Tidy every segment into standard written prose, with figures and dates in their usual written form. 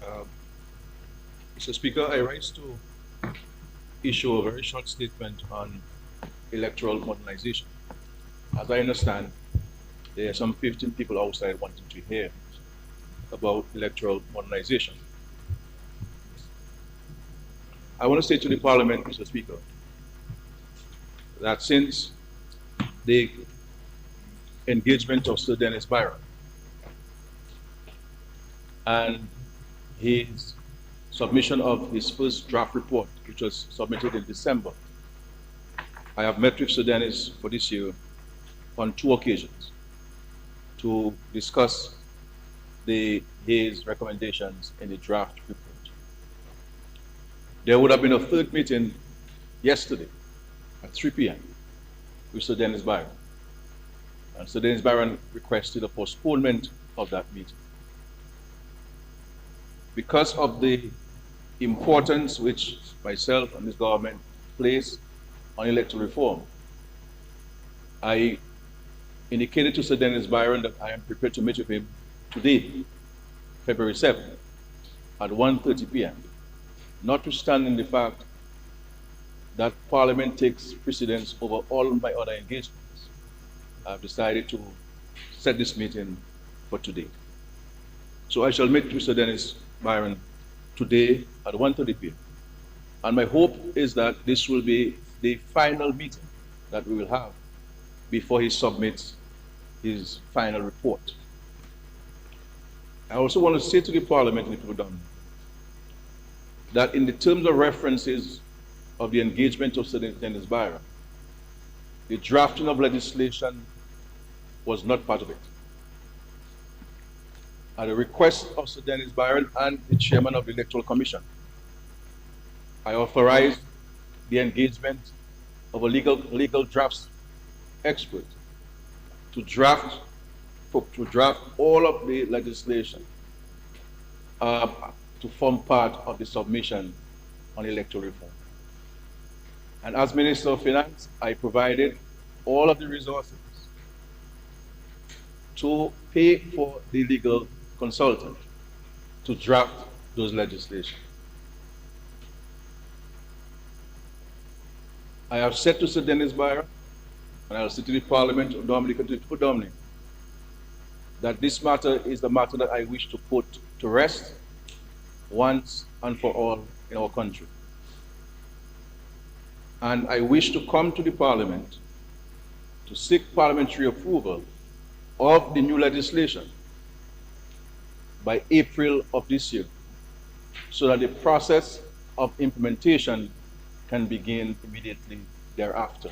Um, Mr. Speaker, I rise to issue a very short statement on electoral modernization. As I understand, there are some 15 people outside wanting to hear about electoral modernization. I want to say to the Parliament, Mr. Speaker, that since the engagement of Sir Dennis Byron and his submission of his first draft report, which was submitted in December, I have met with Sir Dennis for this year on 2 occasions to discuss his recommendations in the draft report. There would have been a third meeting yesterday at 3 p.m. with Sir Dennis Byron. And Sir Dennis Byron requested a postponement of that meeting. Because of the importance which myself and this government place on electoral reform, I indicated to Sir Dennis Byron that I am prepared to meet with him today, February 7th, at 1:30 p.m., notwithstanding the fact that Parliament takes precedence over all my other engagements. I've decided to set this meeting for today. So I shall meet with Sir Dennis Byron today at 1:30 p.m. And my hope is that this will be the final meeting that we will have before he submits his final report. I also want to say to the Parliament and the people down that in the terms of references of the engagement of Sir Dennis Byron, the drafting of legislation was not part of it. At the request of Sir Dennis Byron and the chairman of the Electoral Commission, I authorized the engagement of a legal drafts expert to draft all of the legislation to form part of the submission on electoral reform. And as Minister of Finance, I provided all of the resources to pay for the legal consultant to draft those legislation. I have said to Sir Dennis Byron, and I will say to the Parliament of Dominica, to Dominica, that this matter is the matter that I wish to put to rest once and for all in our country. And I wish to come to the Parliament to seek parliamentary approval of the new legislation by April of this year, so that the process of implementation can begin immediately thereafter.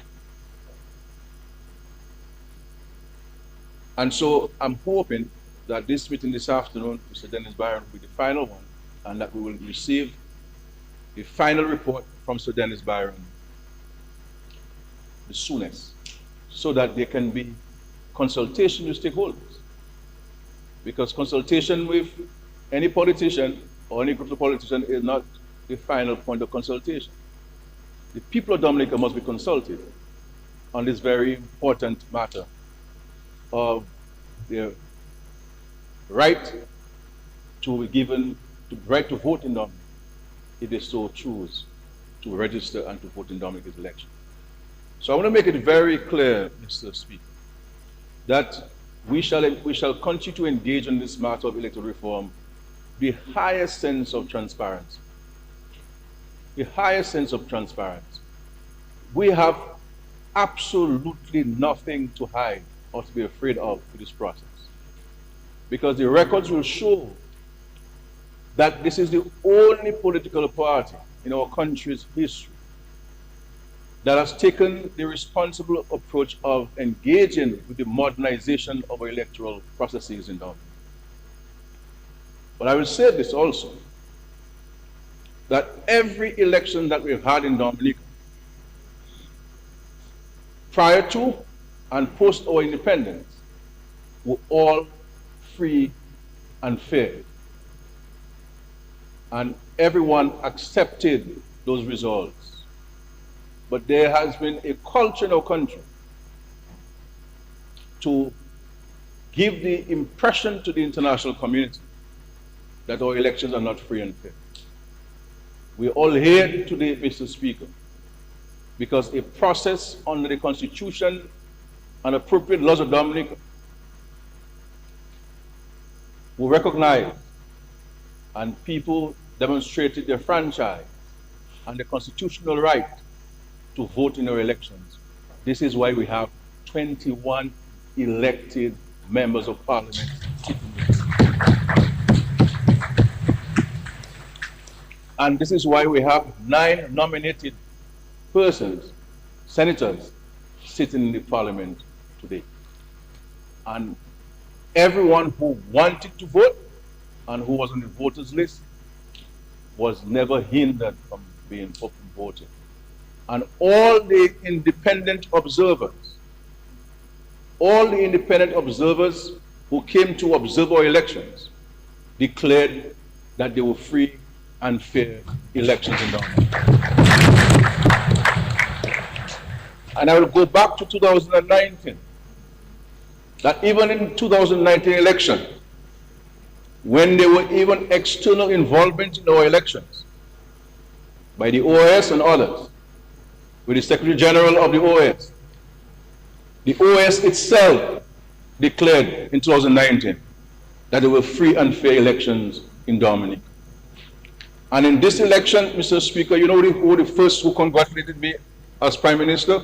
And so I'm hoping that this meeting this afternoon with Sir Dennis Byron will be the final one, and that we will receive the final report from Sir Dennis Byron the soonest, so that there can be consultation with stakeholders. Because consultation with any politician or any group of politicians is not the final point of consultation. The people of Dominica must be consulted on this very important matter of their right to be given, the right to vote in Dominica, if they so choose to register and to vote in Dominica's election. So I want to make it very clear, Mr. Speaker, that we shall continue to engage in this matter of electoral reform the highest sense of transparency. The highest sense of transparency. We have absolutely nothing to hide or to be afraid of with this process. Because the records will show that this is the only political party in our country's history that has taken the responsible approach of engaging with the modernization of our electoral processes in Dominica. But I will say this also, that every election that we've had in Dominica, prior to and post our independence, were all free and fair. And everyone accepted those results. But there has been a culture in our country to give the impression to the international community that our elections are not free and fair. We are all here today, Mr. Speaker, because a process under the Constitution and appropriate laws of Dominica will recognize and people demonstrated their franchise and the constitutional right to vote in our elections. This is why we have 21 elected members of parliament. And this is why we have 9 nominated persons, senators, sitting in the parliament today. And everyone who wanted to vote and who was on the voters list was never hindered from being open voting. And all the independent observers who came to observe our elections declared that they were free and fair elections in Dominica. And I will go back to 2019, that even in 2019 election, when there were even external involvement in our elections by the OAS and others, with the Secretary General of the OAS, the OAS itself declared in 2019 that there were free and fair elections in Dominica. And in this election, Mr. Speaker, you know who the first who congratulated me as Prime Minister?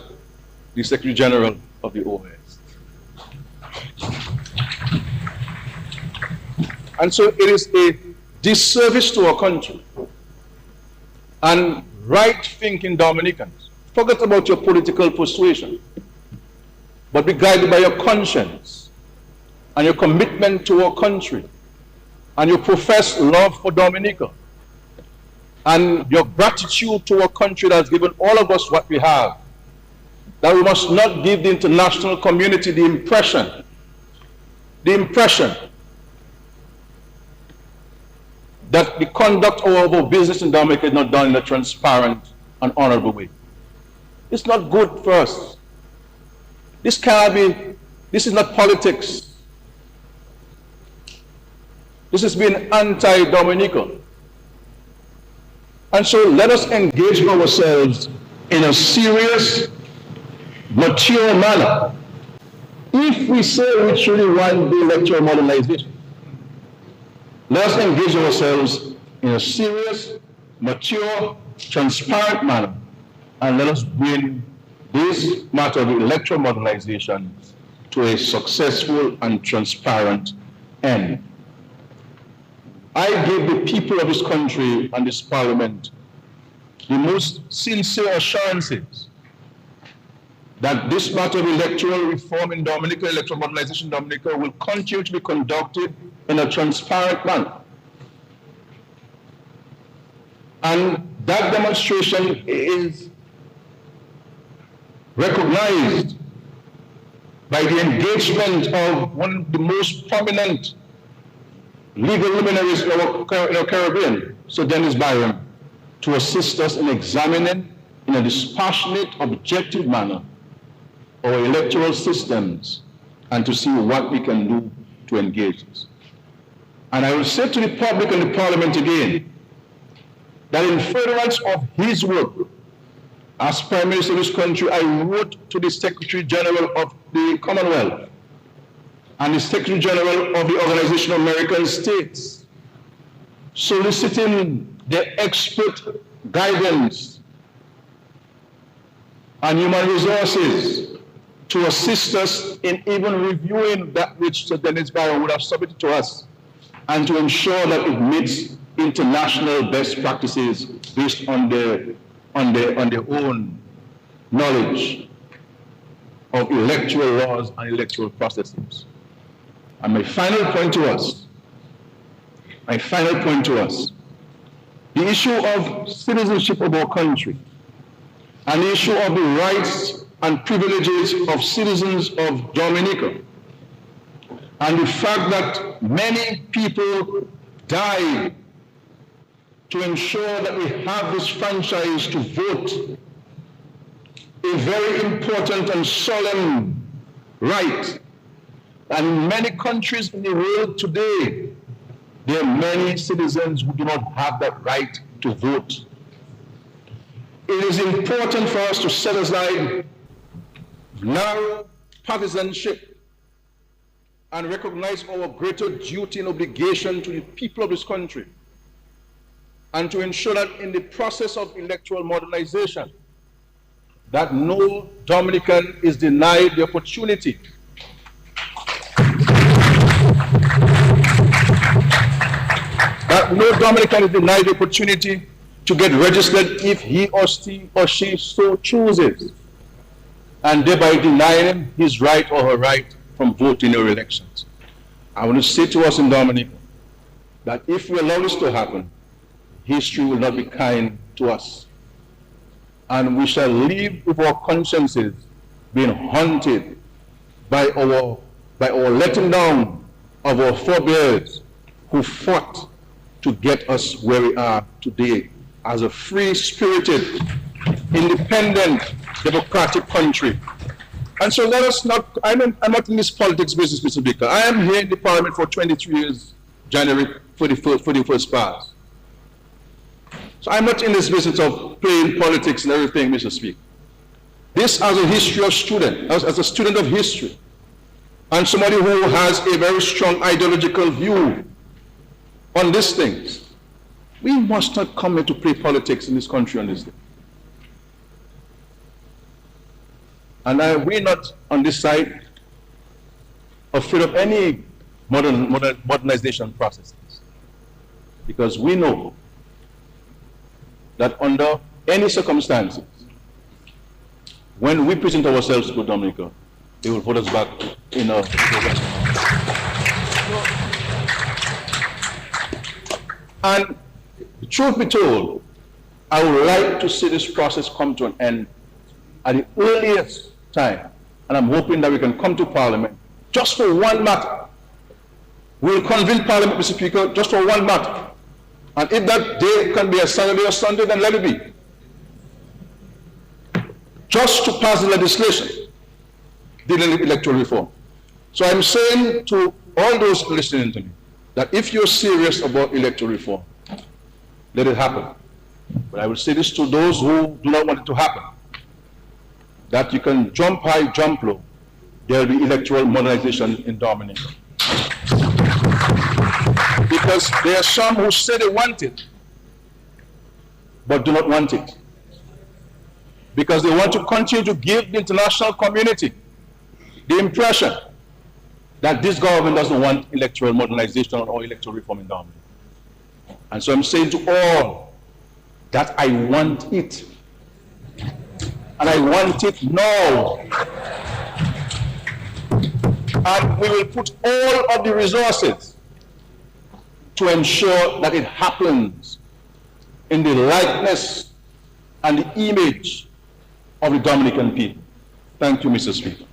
The Secretary General of the OAS. And so it is a disservice to our country and right-thinking Dominicans. Forget about your political persuasion, but be guided by your conscience and your commitment to our country and your professed love for Dominica and your gratitude to our country that has given all of us what we have, that we must not give the international community the impression that the conduct of our business in Dominica is not done in a transparent and honorable way. It's not good for us. This is not politics. This is being anti-Dominica. And so let us engage ourselves in a serious, mature manner. If we say we truly want the electoral modernization, let us engage ourselves in a serious, mature, transparent manner, and let us bring this matter of electoral modernization to a successful and transparent end. I give the people of this country and this parliament the most sincere assurances that this matter of electoral reform in Dominica, electoral modernization in Dominica, will continue to be conducted in a transparent manner. And that demonstration is recognized by the engagement of one of the most prominent legal luminaries in our Caribbean, Sir Dennis Byron, to assist us in examining in a dispassionate, objective manner our electoral systems and to see what we can do to engage this. And I will say to the public and the parliament again that in furtherance of his work as Prime Minister of this country, I wrote to the Secretary General of the Commonwealth and the Secretary General of the Organization of American States, soliciting their expert guidance and human resources to assist us in even reviewing that which Sir Dennis Byron would have submitted to us, and to ensure that it meets international best practices based on their own knowledge of electoral laws and electoral processes. And my final point to us, the issue of citizenship of our country and the issue of the rights and privileges of citizens of Dominica, and the fact that many people died to ensure that we have this franchise to vote, a very important and solemn right. And in many countries in the world today, there are many citizens who do not have that right to vote. It is important for us to set aside narrow partisanship and recognize our greater duty and obligation to the people of this country, and to ensure that in the process of electoral modernization, that no Dominican is denied the opportunity to get registered if he or she so chooses, and thereby denying him his right or her right from voting or elections. I want to say to us in Dominica that if we allow this to happen, history will not be kind to us, and we shall live with our consciences being haunted by our letting down of our forebears who fought to get us where we are today as a free-spirited, independent, democratic country. And so let us not, I'm not in this politics business, Mr. Speaker. I am here in the Parliament for 23 years, January 41st past. So I'm not in this business of playing politics and everything, Mr. Speaker. This as a history of student, as a student of history, and somebody who has a very strong ideological view on these things. We must not come here to play politics in this country on this day. And we're not on this side afraid of any modernization processes, because we know that under any circumstances, when we present ourselves to Dominica, they will put us back in a And the truth be told, I would like to see this process come to an end at the earliest time. And I'm hoping that we can come to Parliament just for one matter. We'll convene Parliament, Mr. Speaker, just for one matter. And if that day can be a Saturday or Sunday, then let it be. Just to pass the legislation dealing with electoral reform. So I'm saying to all those listening to me that if you're serious about electoral reform, let it happen. But I will say this to those who do not want it to happen, that you can jump high, jump low. There will be electoral modernization in Dominica. Because there are some who say they want it, but do not want it. Because they want to continue to give the international community the impression that this government doesn't want electoral modernization or electoral reform in Dominica. And so I'm saying to all that I want it. And I want it now. And we will put all of the resources to ensure that it happens in the likeness and the image of the Dominican people. Thank you, Mr. Speaker.